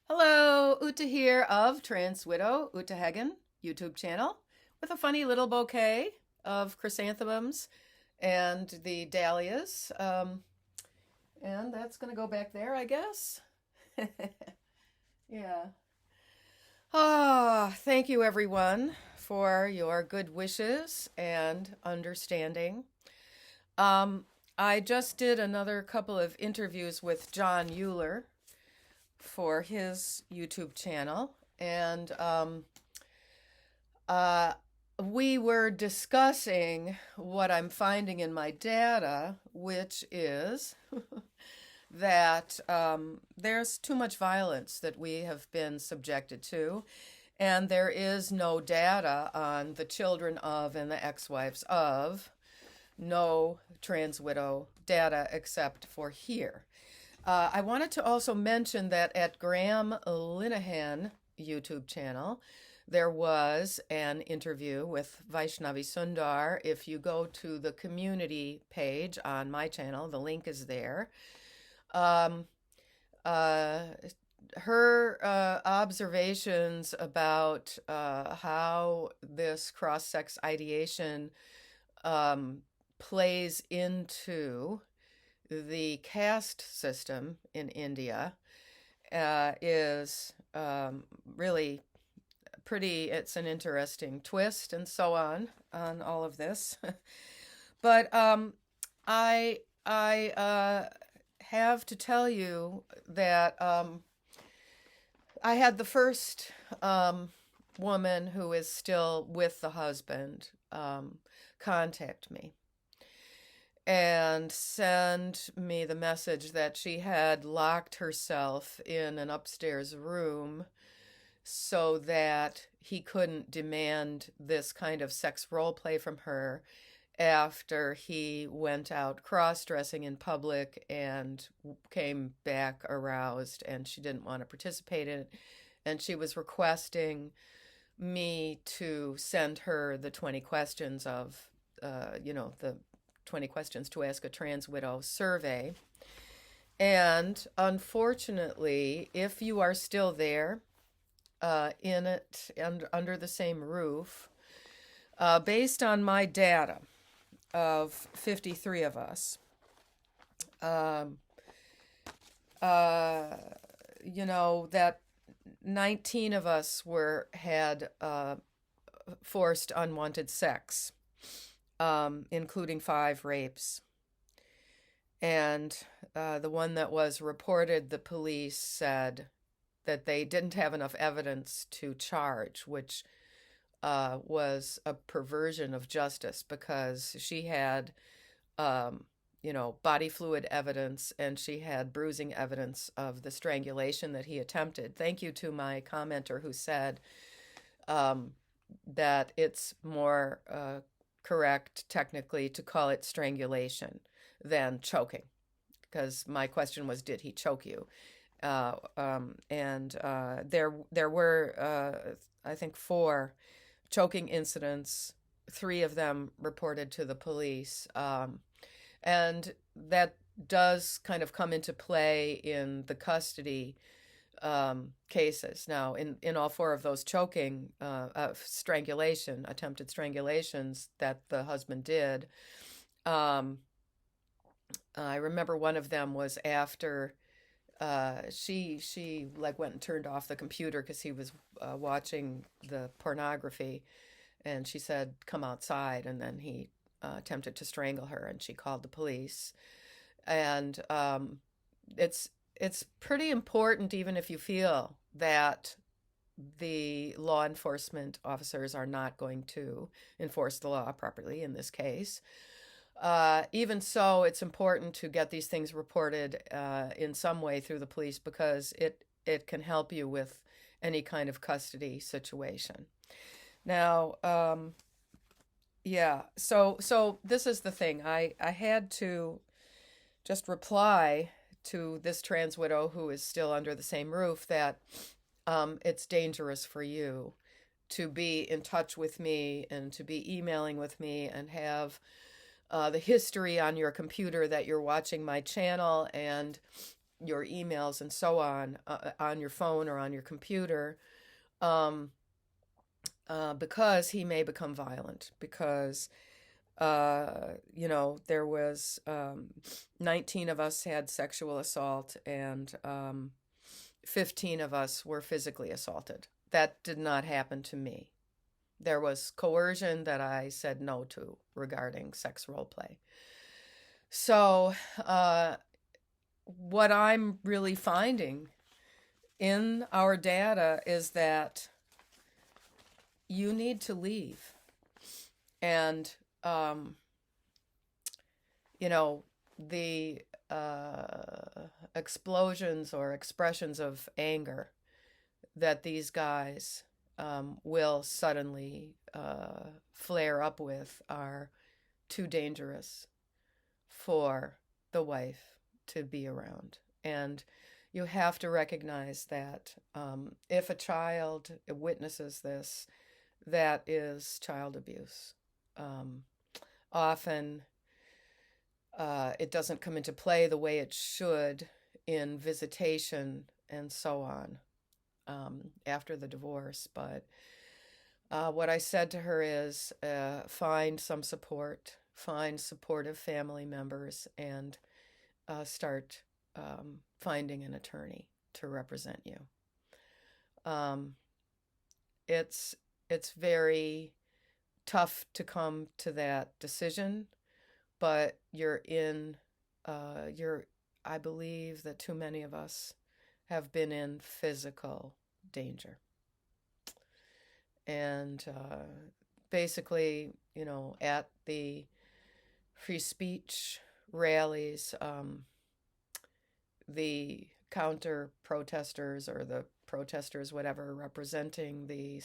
Hello, Uta here of Trans Widow, Uta Hagen YouTube channel with a funny little bouquet of chrysanthemums and the dahlias. And that's going to go back there, I guess. Yeah. Thank you everyone for your good wishes and understanding. Um, I just did another couple of interviews with John Euler for his YouTube channel, and uh, we were discussing what I'm finding in my data, which is that there's too much violence that we have been subjected to, and there is no data on the children of and the ex-wives of, no trans widow data except for here. I wanted to also mention that at Graham Linehan YouTube channel, there was an interview with Vaishnavi Sundar. If you go to the community page on my channel, the link is there. Um, uh, Her observations about how this cross-sex ideation plays into the caste system in India is really pretty, it's an interesting twist and so on all of this. But I have to tell you that I had the first woman who is still with the husband contact me and send me the message that she had locked herself in an upstairs room so that he couldn't demand this kind of sex role play from her after he went out cross-dressing in public and came back aroused, and she didn't want to participate in it, and she was requesting me to send her the 20 questions of the 20 questions to ask a trans widow survey. And unfortunately, if you are still there in it and under the same roof, based on my data of 53 of us, that 19 of us had forced unwanted sex, including 5 rapes. And the one that was reported, the police said that they didn't have enough evidence to charge, which was a perversion of justice because she had, body fluid evidence and she had bruising evidence of the strangulation that he attempted. Thank you to my commenter who said that it's more correct technically to call it strangulation than choking, because my question was, did he choke you? There were I think 4 choking incidents, 3 of them reported to the police, and that does kind of come into play in the custody cases. Now, in all 4 of those choking, attempted strangulations that the husband did, I remember one of them was after she like went and turned off the computer because he was watching the pornography, and she said, "Come outside," and then he attempted to strangle her, and she called the police. And it's pretty important, even if you feel that the law enforcement officers are not going to enforce the law properly in this case. Even so, it's important to get these things reported in some way through the police, because it can help you with any kind of custody situation. Now, yeah, so this is the thing. I had to just reply to this trans widow who is still under the same roof that it's dangerous for you to be in touch with me and to be emailing with me and have the history on your computer that you're watching my channel, and your emails and so on your phone or on your computer, um, because he may become violent. Because there was 19 of us had sexual assault, and 15 of us were physically assaulted. That did not happen to me. There was coercion that I said no to regarding sex role play. So, what I'm really finding in our data is that you need to leave. And, you know, the explosions or expressions of anger that these guys will suddenly flare up with are too dangerous for the wife to be around. And you have to recognize that if a child witnesses this, that is child abuse. Often it doesn't come into play the way it should in visitation and so on after the divorce. But what I said to her is find some support, find supportive family members, and start finding an attorney to represent you. It's very tough to come to that decision, but I believe that too many of us have been in physical danger. And basically, at the free speech rallies, the counter protesters or the protesters, whatever, representing the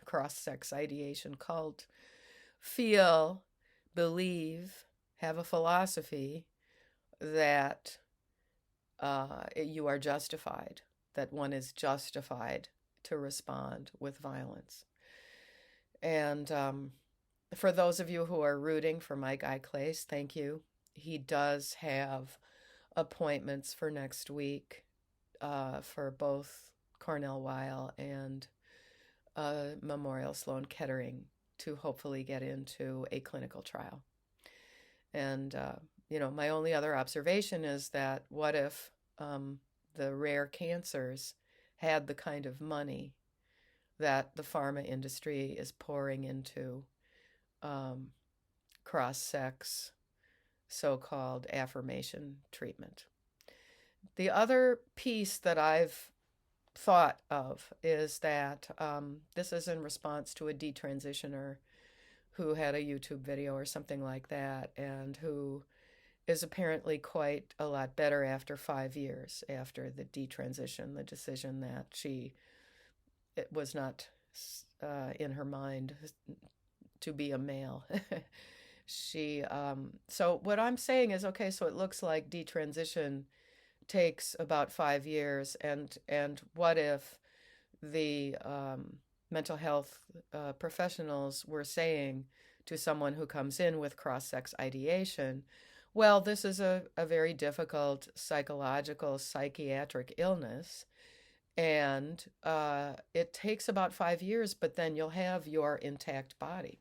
cross-sex ideation cult, believe, have a philosophy that you are justified, that one is justified to respond with violence. And for those of you who are rooting for my guy Clace, thank you. He does have appointments for next week for both Cornell Weill and Memorial Sloan Kettering to hopefully get into a clinical trial. And, my only other observation is that what if the rare cancers had the kind of money that the pharma industry is pouring into cross-sex so-called affirmation treatment. The other piece that I've thought of is that this is in response to a detransitioner who had a YouTube video or something like that, and who is apparently quite a lot better after 5 years after the detransition, the decision that it was not in her mind to be a male. So what I'm saying is, okay, so it looks like detransition takes about 5 years, and what if the mental health professionals were saying to someone who comes in with cross-sex ideation, well, this is a very difficult psychological, psychiatric illness, and it takes about 5 years, but then you'll have your intact body.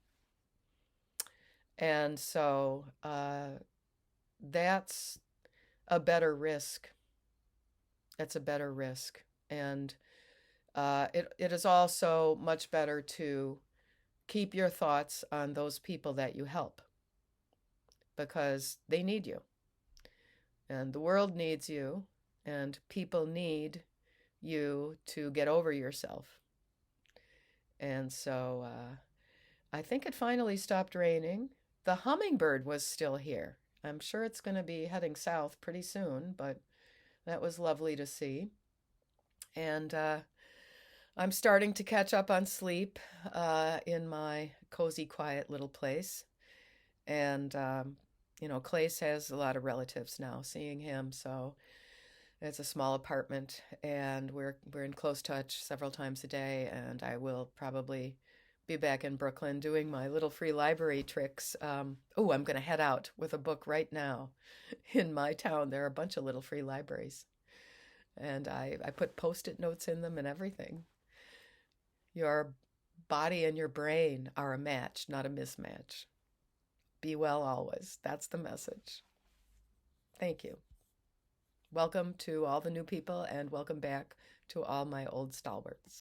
And so that's a better risk. That's a better risk. And it is also much better to keep your thoughts on those people that you help, because they need you. And the world needs you, and people need you to get over yourself. And so I think it finally stopped raining. The hummingbird was still here. I'm sure it's going to be heading south pretty soon, but that was lovely to see. And I'm starting to catch up on sleep in my cozy, quiet little place. And, Clace has a lot of relatives now seeing him, so it's a small apartment, and we're in close touch several times a day, and I will probably be back in Brooklyn doing my little free library tricks. Oh, I'm going to head out with a book right now. In my town, there are a bunch of little free libraries, and I put post-it notes in them and everything. Your body and your brain are a match, not a mismatch. Be well always. That's the message. Thank you. Welcome to all the new people, and welcome back to all my old stalwarts.